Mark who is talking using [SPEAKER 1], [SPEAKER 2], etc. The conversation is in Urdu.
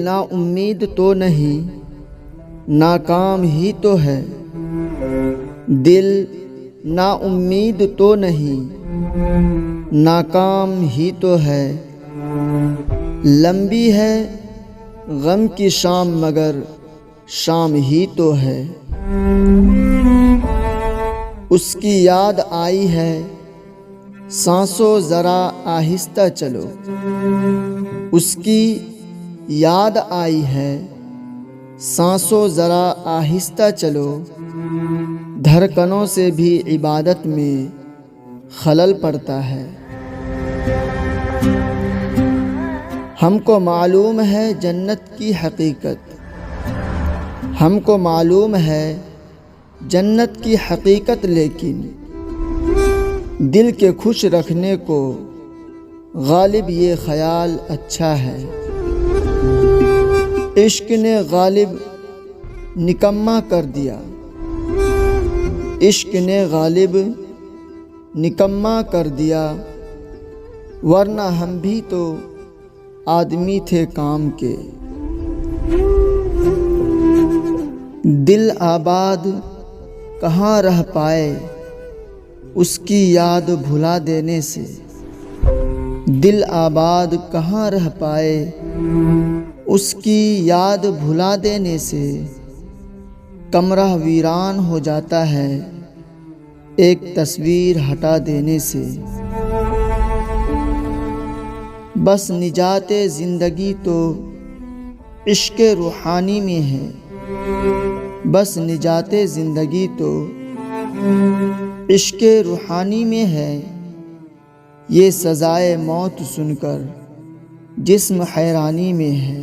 [SPEAKER 1] نا امید تو نہیں ناکام ہی تو ہے، دل نا امید تو نہیں ناکام ہی تو ہے، لمبی ہے غم کی شام مگر شام ہی تو ہے، اس کی یاد آئی ہے سانسوں ذرا آہستہ چلو، اس کی یاد آئی ہے سانسوں ذرا آہستہ چلو، دھڑکنوں سے بھی عبادت میں خلل پڑتا ہے، ہم کو معلوم ہے جنت کی حقیقت، ہم کو معلوم ہے جنت کی حقیقت، لیکن دل کے خوش رکھنے کو غالب یہ خیال اچھا ہے، عشق نے غالب نکما کر دیا، عشق نے غالب نکما کر دیا، ورنہ ہم بھی تو آدمی تھے کام کے، دل آباد کہاں رہ پائے اس کی یاد بھلا دینے سے، دل آباد کہاں رہ پائے اس کی یاد بھلا دینے سے، کمرہ ویران ہو جاتا ہے ایک تصویر ہٹا دینے سے، بس نجات زندگی تو عشق روحانی میں ہے، بس نجات زندگی تو عشق روحانی میں ہے، یہ سزائے موت سن کر جسم حیرانی میں ہے۔